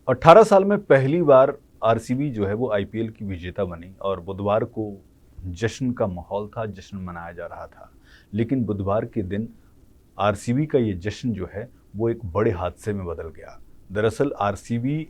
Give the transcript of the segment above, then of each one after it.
18 साल में पहली बार आरसीबी जो है वो आईपीएल की विजेता बनी और बुधवार को जश्न का माहौल था, जश्न मनाया जा रहा था। लेकिन बुधवार के दिन आरसीबी का ये जश्न जो है वो एक बड़े हादसे में बदल गया। दरअसल आरसीबी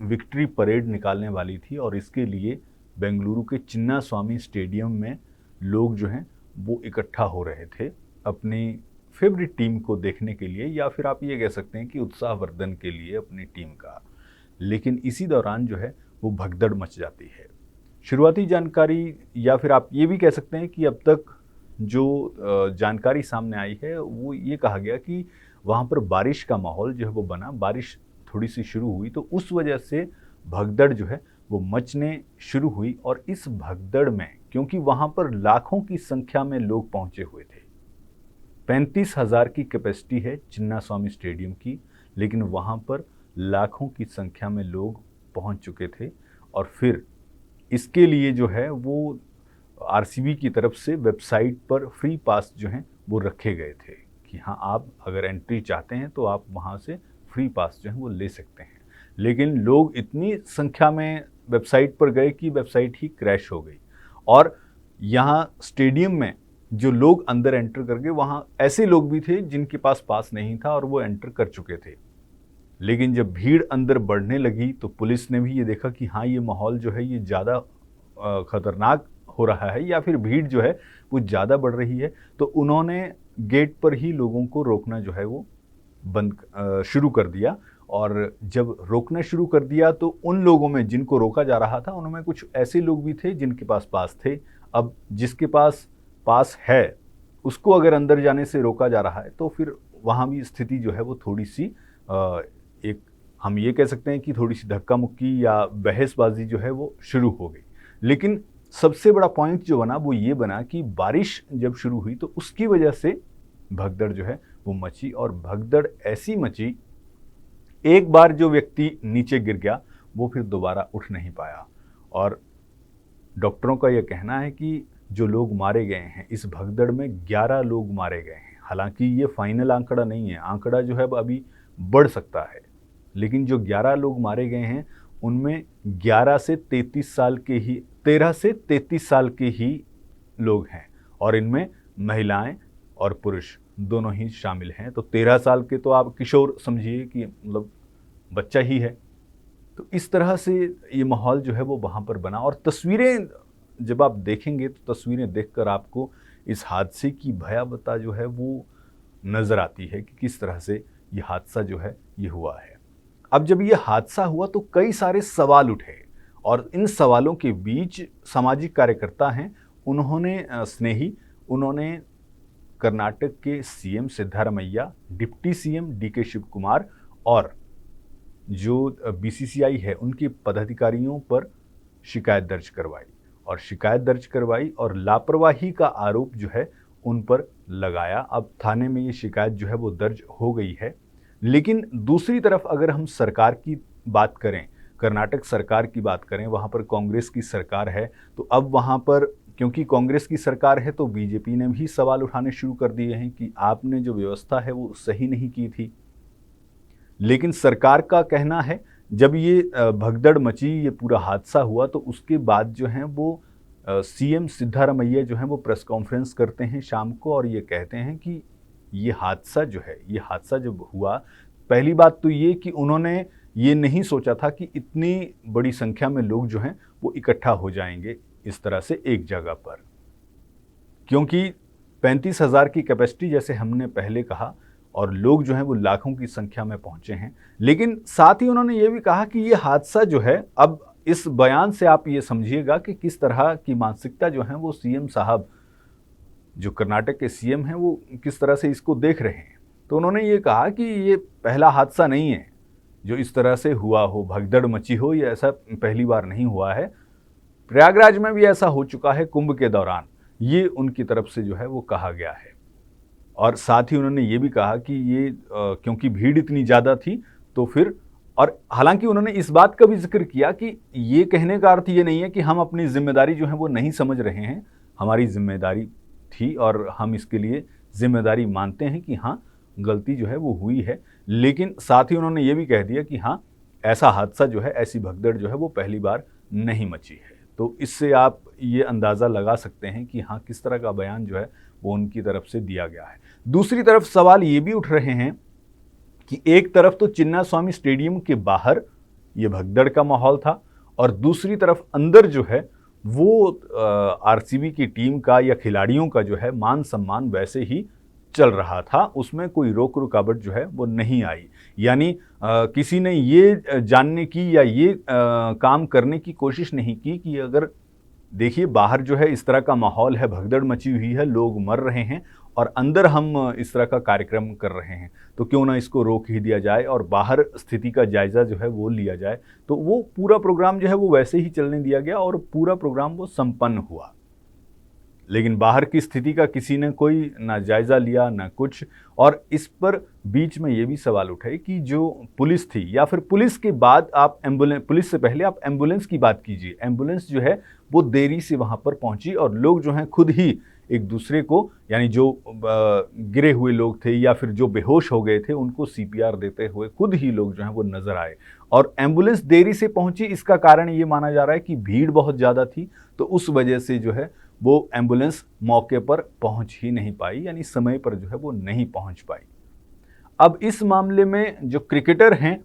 विक्ट्री परेड निकालने वाली थी और इसके लिए बेंगलुरु के चिन्नास्वामी स्टेडियम में लोग जो हैं वो इकट्ठा हो रहे थे अपनी फेवरेट टीम को देखने के लिए, या फिर आप ये कह सकते हैं कि उत्साहवर्धन के लिए अपनी टीम का। लेकिन इसी दौरान जो है वो भगदड़ मच जाती है। शुरुआती जानकारी, या फिर आप ये भी कह सकते हैं कि अब तक जो जानकारी सामने आई है वो ये कहा गया कि वहाँ पर बारिश का माहौल जो है वो बना, बारिश थोड़ी सी शुरू हुई तो उस वजह से भगदड़ जो है वो मचने शुरू हुई। और इस भगदड़ में क्योंकि वहाँ पर लाखों की संख्या में लोग पहुँचे हुए थे, 35,000 की कैपेसिटी है चिन्नास्वामी स्टेडियम की, लेकिन वहाँ पर लाखों की संख्या में लोग पहुँच चुके थे। और फिर इसके लिए जो है वो आरसीबी की तरफ से वेबसाइट पर फ्री पास जो हैं वो रखे गए थे कि हाँ, आप अगर एंट्री चाहते हैं तो आप वहाँ से फ्री पास जो है वो ले सकते हैं। लेकिन लोग इतनी संख्या में वेबसाइट पर गए कि वेबसाइट ही क्रैश हो गई। और यहाँ स्टेडियम में जो लोग अंदर एंटर कर गए, वहाँ ऐसे लोग भी थे जिनके पास पास नहीं था और वो एंटर कर चुके थे। लेकिन जब भीड़ अंदर बढ़ने लगी तो पुलिस ने भी ये देखा कि हाँ, ये माहौल जो है ये ज़्यादा ख़तरनाक हो रहा है, या फिर भीड़ जो है वो ज़्यादा बढ़ रही है। तो उन्होंने गेट पर ही लोगों को रोकना जो है वो बंद शुरू कर दिया। और जब रोकना शुरू कर दिया तो उन लोगों में जिनको रोका जा रहा था उनमें कुछ ऐसे लोग भी थे जिनके पास पास थे। अब जिसके पास पास है उसको अगर अंदर जाने से रोका जा रहा है तो फिर वहाँ भी स्थिति जो है वो थोड़ी सी एक, हम ये कह सकते हैं कि थोड़ी सी धक्का मुक्की या बहसबाजी जो है वो शुरू हो गई। लेकिन सबसे बड़ा पॉइंट जो बना वो ये बना कि बारिश जब शुरू हुई तो उसकी वजह से भगदड़ जो है वो मची। और भगदड़ ऐसी मची, एक बार जो व्यक्ति नीचे गिर गया वो फिर दोबारा उठ नहीं पाया। और डॉक्टरों का यह कहना है कि जो लोग मारे गए हैं इस भगदड़ में 11 लोग मारे गए हैं। हालांकि ये फाइनल आंकड़ा नहीं है, आंकड़ा जो है अभी बढ़ सकता है। लेकिन जो 11 लोग मारे गए हैं उनमें 11 से 33 साल के ही 13 से 33 साल के ही लोग हैं, और इनमें महिलाएं और पुरुष दोनों ही शामिल हैं। तो 13 साल के तो आप किशोर समझिए कि मतलब बच्चा ही है। तो इस तरह से ये माहौल जो है वो वहाँ पर बना। और तस्वीरें जब आप देखेंगे तो तस्वीरें देखकर आपको इस हादसे की भयावहता जो है वो नज़र आती है कि किस तरह से ये हादसा जो है ये हुआ है। अब जब ये हादसा हुआ तो कई सारे सवाल उठे, और इन सवालों के बीच सामाजिक कार्यकर्ता हैं, उन्होंने स्नेही, उन्होंने कर्नाटक के CM Siddaramaiah, deputy CM DK Shivakumar और जो बीसीसीआई है उनके पदाधिकारियों पर शिकायत दर्ज करवाई। और शिकायत दर्ज करवाई और लापरवाही का आरोप जो है उन पर लगाया। अब थाने में ये शिकायत जो है वो दर्ज हो गई है। लेकिन दूसरी तरफ अगर हम सरकार की बात करें, कर्नाटक सरकार की बात करें, वहाँ पर कांग्रेस की सरकार है। तो अब वहाँ पर क्योंकि कांग्रेस की सरकार है तो बीजेपी ने भी सवाल उठाने शुरू कर दिए हैं कि आपने जो व्यवस्था है वो सही नहीं की थी। लेकिन सरकार का कहना है जब ये भगदड़ मची, ये पूरा हादसा हुआ, तो उसके बाद जो है वो सीएम सिद्धारमैया जो है वो प्रेस कॉन्फ्रेंस करते हैं शाम को, और ये कहते हैं कि ये हादसा जो है, ये हादसा जब हुआ, पहली बात तो ये कि उन्होंने ये नहीं सोचा था कि इतनी बड़ी संख्या में लोग जो हैं वो इकट्ठा हो जाएंगे इस तरह से एक जगह पर। क्योंकि 35,000 की कैपेसिटी जैसे हमने पहले कहा, और लोग जो हैं वो लाखों की संख्या में पहुंचे हैं। लेकिन साथ ही उन्होंने ये भी कहा कि ये हादसा जो है, अब इस बयान से आप ये समझिएगा कि किस तरह की मानसिकता जो है वो सीएम साहब, जो कर्नाटक के सीएम हैं, वो किस तरह से इसको देख रहे हैं। तो उन्होंने ये कहा कि ये पहला हादसा नहीं है जो इस तरह से हुआ हो, भगदड़ मची हो, ये ऐसा पहली बार नहीं हुआ है। प्रयागराज में भी ऐसा हो चुका है कुंभ के दौरान, ये उनकी तरफ से जो है वो कहा गया है। और साथ ही उन्होंने ये भी कहा कि ये क्योंकि भीड़ इतनी ज़्यादा थी तो फिर, और हालांकि उन्होंने इस बात का भी जिक्र किया कि ये कहने का अर्थ ये नहीं है कि हम अपनी जिम्मेदारी जो है वो नहीं समझ रहे हैं, हमारी जिम्मेदारी थी और हम इसके लिए जिम्मेदारी मानते हैं कि हाँ, गलती जो है वो हुई है। लेकिन साथ ही उन्होंने ये भी कह दिया कि हाँ, ऐसा हादसा जो है, ऐसी भगदड़ जो है वो पहली बार नहीं मची है। तो इससे आप ये अंदाज़ा लगा सकते हैं कि हाँ, किस तरह का बयान जो है वो उनकी तरफ से दिया गया है। दूसरी तरफ सवाल ये भी उठ रहे हैं कि एक तरफ तो चिन्नास्वामी स्टेडियम के बाहर ये भगदड़ का माहौल था और दूसरी तरफ अंदर जो है वो आरसीबी की टीम का या खिलाड़ियों का जो है मान सम्मान वैसे ही चल रहा था, उसमें कोई रोक रुकावट जो है वो नहीं आई। यानी किसी ने ये जानने की या ये काम करने की कोशिश नहीं की कि अगर देखिए बाहर जो है इस तरह का माहौल है, भगदड़ मची हुई है, लोग मर रहे हैं और अंदर हम इस तरह का कार्यक्रम कर रहे हैं, तो क्यों ना इसको रोक ही दिया जाए और बाहर स्थिति का जायज़ा जो है वो लिया जाए। तो वो पूरा प्रोग्राम जो है वो वैसे ही चलने दिया गया और पूरा प्रोग्राम वो संपन्न हुआ। लेकिन बाहर की स्थिति का किसी ने कोई ना जायज़ा लिया ना कुछ। और इस पर बीच में ये भी सवाल उठे कि जो पुलिस थी या फिर पुलिस के बाद आप एम्बुलेंस, पुलिस से पहले आप एम्बुलेंस की बात कीजिए। एम्बुलेंस जो है वो देरी से वहाँ पर पहुँची और लोग जो हैं खुद ही एक दूसरे को, यानी जो गिरे हुए लोग थे या फिर जो बेहोश हो गए थे, उनको सीपीआर देते हुए खुद ही लोग जो हैं वो नज़र आए। और एम्बुलेंस देरी से पहुँची, इसका कारण ये माना जा रहा है कि भीड़ बहुत ज़्यादा थी, तो उस वजह से जो है वो एम्बुलेंस मौके पर पहुंच ही नहीं पाई, यानी समय पर जो है वो नहीं पहुंच पाई। अब इस मामले में जो क्रिकेटर हैं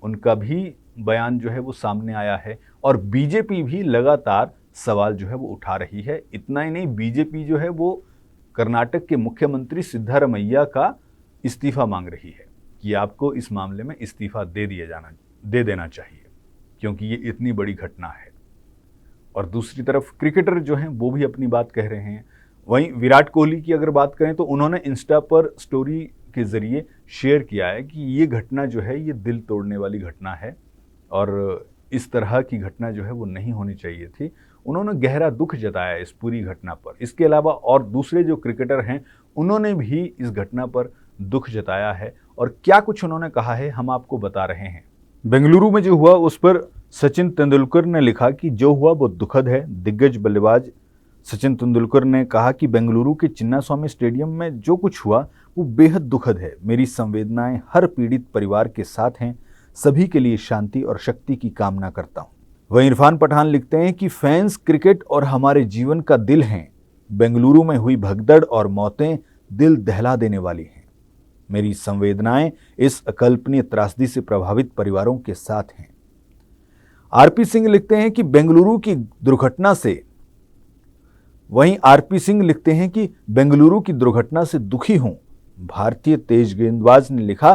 उनका भी बयान जो है वो सामने आया है और बीजेपी भी लगातार सवाल जो है वो उठा रही है। इतना ही नहीं, बीजेपी जो है वो कर्नाटक के मुख्यमंत्री सिद्धारमैया का इस्तीफा मांग रही है कि आपको इस मामले में इस्तीफा दे देना चाहिए, क्योंकि ये इतनी बड़ी घटना है। और दूसरी तरफ क्रिकेटर जो हैं वो भी अपनी बात कह रहे हैं। वहीं विराट कोहली की अगर बात करें तो उन्होंने इंस्टा पर स्टोरी के ज़रिए शेयर किया है कि ये घटना जो है ये दिल तोड़ने वाली घटना है और इस तरह की घटना जो है वो नहीं होनी चाहिए थी। उन्होंने गहरा दुख जताया इस पूरी घटना पर। इसके अलावा और दूसरे जो क्रिकेटर हैं उन्होंने भी इस घटना पर दुख जताया है और क्या कुछ उन्होंने कहा है हम आपको बता रहे हैं। बेंगलुरु में जो हुआ उस पर सचिन तेंदुलकर ने लिखा कि जो हुआ वो दुखद है। दिग्गज बल्लेबाज सचिन तेंदुलकर ने कहा कि बेंगलुरु के चिन्नास्वामी स्टेडियम में जो कुछ हुआ वो बेहद दुखद है। मेरी संवेदनाएं हर पीड़ित परिवार के साथ हैं। सभी के लिए शांति और शक्ति की कामना करता हूं। वहीं इरफान पठान लिखते हैं कि फैंस क्रिकेट और हमारे जीवन का दिल हैं। बेंगलुरु में हुई भगदड़ और मौतें दिल दहला देने वाली हैं। मेरी संवेदनाएं इस अकल्पनीय त्रासदी से प्रभावित परिवारों के साथ हैं। आरपी सिंह लिखते हैं कि बेंगलुरु की दुर्घटना से दुखी हूं। भारतीय तेज गेंदबाज ने लिखा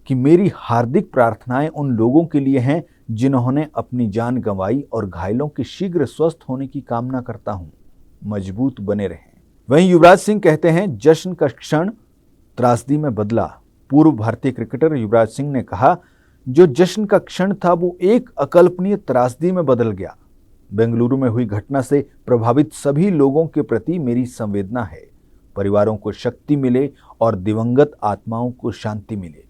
कि मेरी हार्दिक प्रार्थनाएं उन लोगों के लिए हैं जिन्होंने अपनी जान गंवाई और घायलों के शीघ्र स्वस्थ होने की कामना करता हूं। मजबूत बने रहें। वहीं युवराज सिंह कहते हैं जश्न का क्षण त्रासदी में बदला। पूर्व भारतीय क्रिकेटर युवराज सिंह ने कहा जो जश्न का क्षण था वो एक अकल्पनीय त्रासदी में बदल गया। बेंगलुरु में हुई घटना से प्रभावित सभी लोगों के प्रति मेरी संवेदना है। परिवारों को शक्ति मिले और दिवंगत आत्माओं को शांति मिले।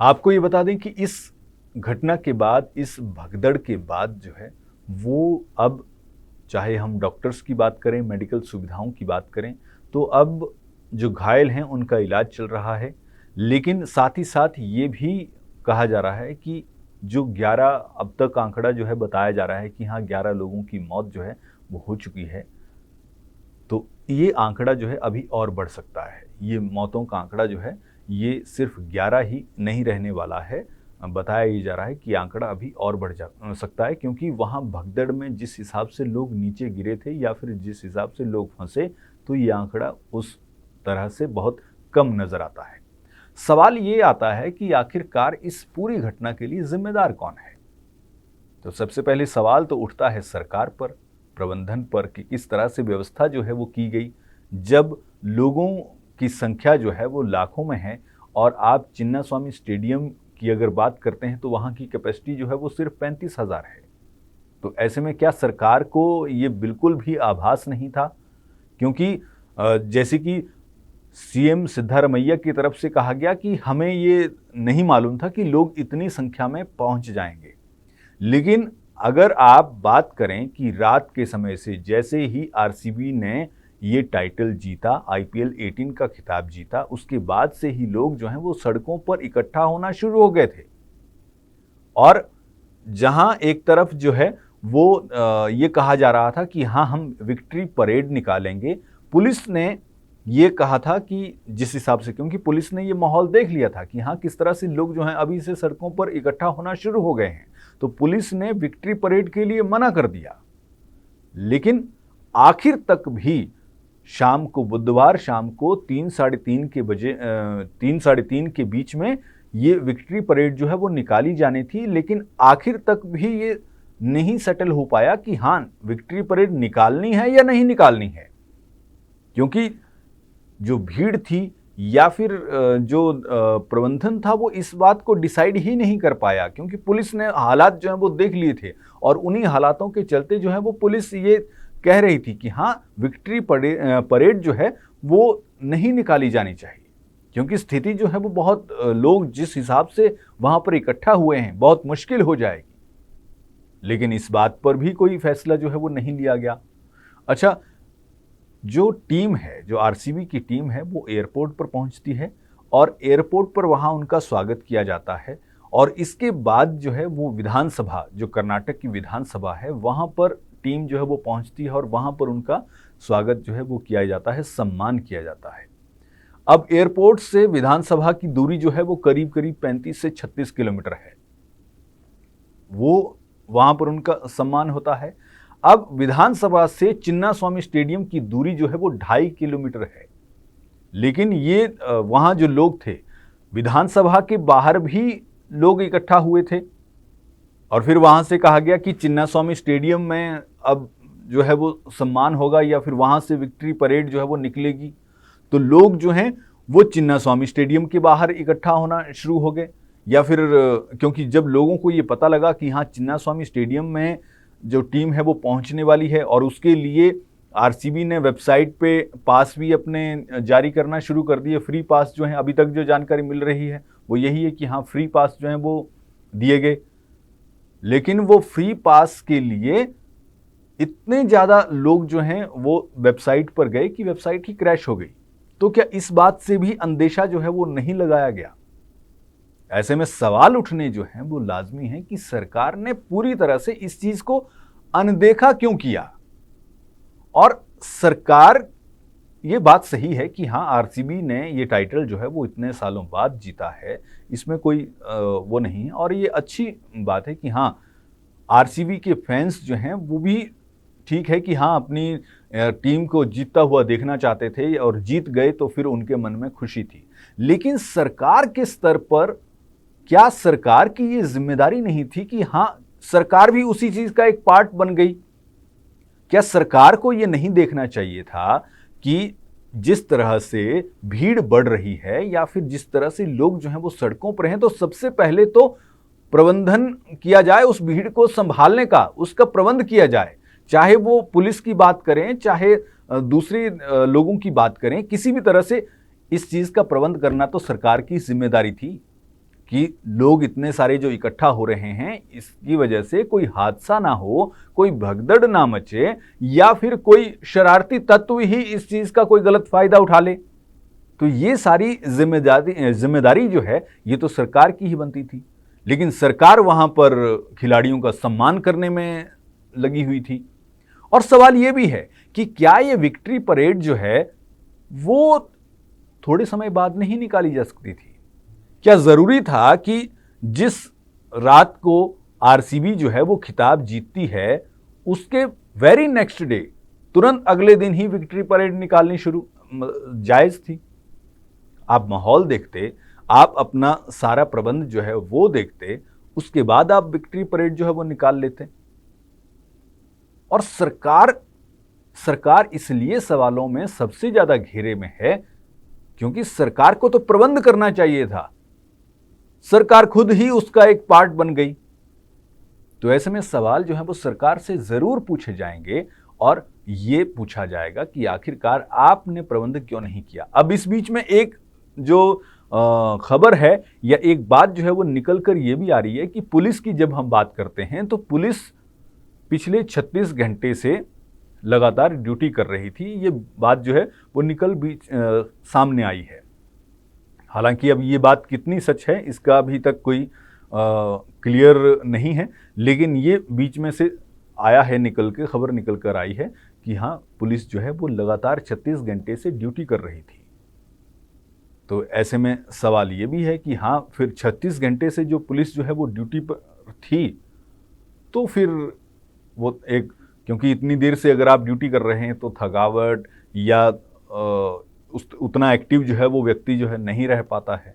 आपको ये बता दें कि इस घटना के बाद, इस भगदड़ के बाद जो है वो अब चाहे हम डॉक्टर्स की बात करें, मेडिकल सुविधाओं की बात करें, तो अब जो घायल हैं उनका इलाज चल रहा है। लेकिन साथ ही साथ ये भी कहा जा रहा है कि जो 11 अब तक आंकड़ा जो है बताया जा रहा है कि हाँ 11 लोगों की मौत जो है वो हो चुकी है। तो ये आंकड़ा जो है अभी और बढ़ सकता है। ये मौतों का आंकड़ा जो है ये सिर्फ 11 ही नहीं रहने वाला है। बताया ये जा रहा है कि आंकड़ा अभी और बढ़ जा सकता है, क्योंकि वहाँ भगदड़ में जिस हिसाब से लोग नीचे गिरे थे या फिर जिस हिसाब से लोग फंसे, तो ये आंकड़ा उस तरह से बहुत कम नज़र आता है। सवाल ये आता है कि आखिरकार इस पूरी घटना के लिए जिम्मेदार कौन है। तो सबसे पहले सवाल तो उठता है सरकार पर, प्रबंधन पर, कि किस तरह से व्यवस्था जो है वो की गई जब लोगों की संख्या जो है वो लाखों में है। और आप चिन्नास्वामी स्टेडियम की अगर बात करते हैं तो वहाँ की कैपेसिटी जो है वो सिर्फ 35,000 है। तो ऐसे में क्या सरकार को ये बिल्कुल भी आभास नहीं था? क्योंकि जैसे कि सीएम सिद्धारमैया की तरफ से कहा गया कि हमें ये नहीं मालूम था कि लोग इतनी संख्या में पहुंच जाएंगे। लेकिन अगर आप बात करें कि रात के समय से जैसे ही आरसीबी ने ये टाइटल जीता, आईपीएल 18 का खिताब जीता, उसके बाद से ही लोग जो हैं वो सड़कों पर इकट्ठा होना शुरू हो गए थे। और जहां एक तरफ जो है वो ये कहा जा रहा था कि हाँ हम विक्ट्री परेड निकालेंगे, पुलिस ने ये कहा था कि जिस हिसाब से, क्योंकि पुलिस ने ये माहौल देख लिया था कि हाँ किस तरह से लोग जो हैं अभी से सड़कों पर इकट्ठा होना शुरू हो गए हैं, तो पुलिस ने विक्ट्री परेड के लिए मना कर दिया। लेकिन आखिर तक भी शाम को, बुधवार शाम को 3 साढ़े 3 के बीच में ये विक्ट्री परेड जो है वो निकाली जानी थी, लेकिन आखिर तक भी ये नहीं सेटल हो पाया कि हाँ विक्ट्री परेड निकालनी है या नहीं निकालनी है, क्योंकि जो भीड़ थी या फिर जो प्रबंधन था वो इस बात को डिसाइड ही नहीं कर पाया, क्योंकि पुलिस ने हालात जो है वो देख लिए थे और उन्हीं हालातों के चलते जो है वो पुलिस ये कह रही थी कि हाँ विक्ट्री परेड जो है वो नहीं निकाली जानी चाहिए, क्योंकि स्थिति जो है वो बहुत लोग जिस हिसाब से वहां पर इकट्ठा हुए हैं बहुत मुश्किल हो जाएगी। लेकिन इस बात पर भी कोई फैसला जो है वो नहीं लिया गया। अच्छा, जो टीम है, जो आरसीबी की टीम है, वो एयरपोर्ट पर पहुंचती है और एयरपोर्ट पर वहां उनका स्वागत किया जाता है और इसके बाद जो है वो विधानसभा, जो कर्नाटक की विधानसभा है, वहां पर टीम जो है वो पहुंचती है और वहां पर उनका स्वागत जो है वो किया जाता है, सम्मान किया जाता है। अब एयरपोर्ट से विधानसभा की दूरी जो है वो करीब करीब 35 से 36 किलोमीटर है, वो वहां पर उनका सम्मान होता है। अब विधानसभा से चिन्नास्वामी स्टेडियम की दूरी जो है वो 2.5 किलोमीटर है, लेकिन ये वहां जो लोग थे, विधानसभा के बाहर भी लोग इकट्ठा हुए थे और फिर वहां से कहा गया कि चिन्नास्वामी स्टेडियम में अब जो है वो सम्मान होगा या फिर वहां से विक्ट्री परेड जो है वो निकलेगी। तो लोग जो हैं वो चिन्नास्वामी स्टेडियम के बाहर इकट्ठा होना शुरू हो गए, या फिर क्योंकि जब लोगों को ये पता लगा कि हाँ चिन्नास्वामी स्टेडियम में जो टीम है वो पहुंचने वाली है और उसके लिए आरसीबी ने वेबसाइट पे पास भी अपने जारी करना शुरू कर दिए, फ्री पास जो हैं, अभी तक जो जानकारी मिल रही है वो यही है कि हाँ फ्री पास जो हैं वो दिए गए। लेकिन वो फ्री पास के लिए इतने ज़्यादा लोग जो हैं वो वेबसाइट पर गए कि वेबसाइट ही क्रैश हो गई। तो क्या इस बात से भी अंदेशा जो है वो नहीं लगाया गया? ऐसे में सवाल उठने जो हैं वो लाजमी है कि सरकार ने पूरी तरह से इस चीज को अनदेखा क्यों किया। और सरकार, ये बात सही है कि हाँ आरसीबी ने ये टाइटल जो है वो इतने सालों बाद जीता है, इसमें कोई वो नहीं है, और ये अच्छी बात है कि हाँ आरसीबी के फैंस जो हैं वो भी ठीक है कि हाँ अपनी टीम को जीतता हुआ देखना चाहते थे और जीत गए तो फिर उनके मन में खुशी थी। लेकिन सरकार के स्तर पर क्या सरकार की ये जिम्मेदारी नहीं थी कि हाँ सरकार भी उसी चीज का एक पार्ट बन गई? क्या सरकार को ये नहीं देखना चाहिए था कि जिस तरह से भीड़ बढ़ रही है या फिर जिस तरह से लोग जो हैं वो सड़कों पर हैं, तो सबसे पहले तो प्रबंधन किया जाए, उस भीड़ को संभालने का, उसका प्रबंध किया जाए, चाहे वो पुलिस की बात करें चाहे दूसरे लोगों की बात करें, किसी भी तरह से इस चीज का प्रबंध करना तो सरकार की जिम्मेदारी थी कि लोग इतने सारे जो इकट्ठा हो रहे हैं इसकी वजह से कोई हादसा ना हो, कोई भगदड़ ना मचे या फिर कोई शरारती तत्व ही इस चीज का कोई गलत फायदा उठा ले। तो ये सारी जिम्मेदारी जो है ये तो सरकार की ही बनती थी, लेकिन सरकार वहां पर खिलाड़ियों का सम्मान करने में लगी हुई थी। और सवाल ये भी है कि क्या ये विक्ट्री परेड जो है वो थोड़े समय बाद नहीं निकाली जा सकती थी? क्या जरूरी था कि जिस रात को आरसीबी जो है वो खिताब जीतती है उसके वेरी नेक्स्ट डे, तुरंत अगले दिन ही विक्ट्री परेड निकालनी शुरू जायज थी? आप माहौल देखते, आप अपना सारा प्रबंध जो है वो देखते, उसके बाद आप विक्ट्री परेड जो है वो निकाल लेते। और सरकार इसलिए सवालों में सबसे ज्यादा घेरे में है क्योंकि सरकार को तो प्रबंध करना चाहिए था, सरकार खुद ही उसका एक पार्ट बन गई। तो ऐसे में सवाल जो है वो सरकार से जरूर पूछे जाएंगे और ये पूछा जाएगा कि आखिरकार आपने प्रबंध क्यों नहीं किया। अब इस बीच में एक जो खबर है या एक बात जो है वो निकल कर ये भी आ रही है कि पुलिस की जब हम बात करते हैं तो पुलिस पिछले 36 घंटे से लगातार ड्यूटी कर रही थी, ये बात जो है वो निकल भी सामने आई है। हालांकि अब ये बात कितनी सच है इसका अभी तक कोई क्लियर नहीं है, लेकिन ये बीच में से आया है, खबर निकल कर आई है कि हाँ, पुलिस जो है वो लगातार 36 घंटे से ड्यूटी कर रही थी। तो ऐसे में सवाल ये भी है कि हाँ, फिर 36 घंटे से जो पुलिस जो है वो ड्यूटी पर थी, तो फिर वो एक, क्योंकि इतनी देर से अगर आप ड्यूटी कर रहे हैं तो थकावट या उतना एक्टिव जो है वो व्यक्ति जो है नहीं रह पाता है।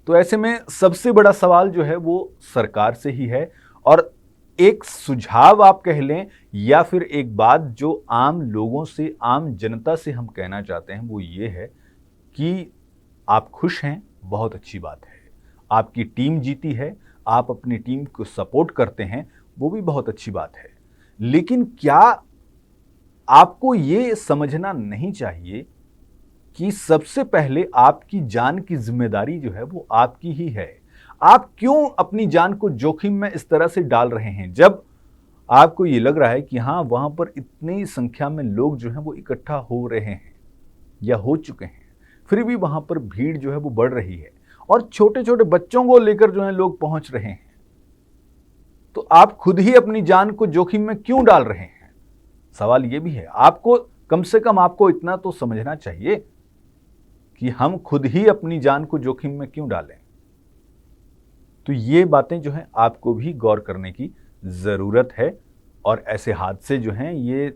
तो ऐसे में सबसे बड़ा सवाल जो है वो सरकार से ही है। और एक सुझाव आप कह लें या फिर एक बात जो आम लोगों से, आम जनता से हम कहना चाहते हैं, वो ये है कि आप खुश हैं, बहुत अच्छी बात है। आपकी टीम जीती है, आप अपनी टीम को सपोर्ट करते हैं, वो भी बहुत अच्छी बात है। लेकिन क्या आपको ये समझना नहीं चाहिए कि सबसे पहले आपकी जान की जिम्मेदारी जो है वो आपकी ही है? आप क्यों अपनी जान को जोखिम में इस तरह से डाल रहे हैं? जब आपको ये लग रहा है कि हाँ, वहां पर इतनी संख्या में लोग जो हैं वो इकट्ठा हो रहे हैं या हो चुके हैं, फिर भी वहां पर भीड़ जो है वो बढ़ रही है और छोटे छोटे बच्चों को लेकर जो है लोग पहुंच रहे हैं, तो आप खुद ही अपनी जान को जोखिम में क्यों डाल रहे हैं? सवाल यह भी है। आपको कम से कम आपको इतना तो समझना चाहिए कि हम खुद ही अपनी जान को जोखिम में क्यों डालें। तो ये बातें जो हैं आपको भी गौर करने की जरूरत है। और ऐसे हादसे जो हैं ये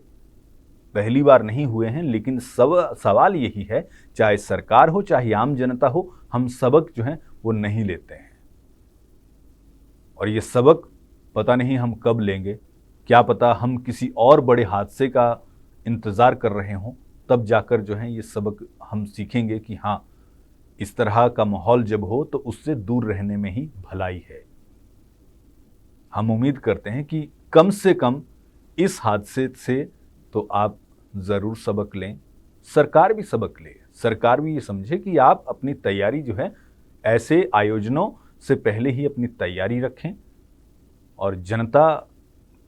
पहली बार नहीं हुए हैं, लेकिन सवाल यही है, चाहे सरकार हो चाहे आम जनता हो, हम सबक जो है वो नहीं लेते हैं। और ये सबक पता नहीं हम कब लेंगे, क्या पता हम किसी और बड़े हादसे का इंतज़ार कर रहे हों, तब जाकर जो है ये सबक हम सीखेंगे कि हाँ, इस तरह का माहौल जब हो तो उससे दूर रहने में ही भलाई है। हम उम्मीद करते हैं कि कम से कम इस हादसे से तो आप ज़रूर सबक लें, सरकार भी सबक ले, सरकार भी ये समझे कि आप अपनी तैयारी जो है ऐसे आयोजनों से पहले ही अपनी तैयारी रखें और जनता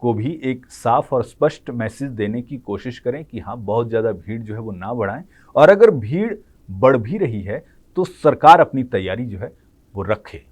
को भी एक साफ और स्पष्ट मैसेज देने की कोशिश करें कि हाँ, बहुत ज़्यादा भीड़ जो है वो ना बढ़ाएं। और अगर भीड़ बढ़ भी रही है तो सरकार अपनी तैयारी जो है वो रखे।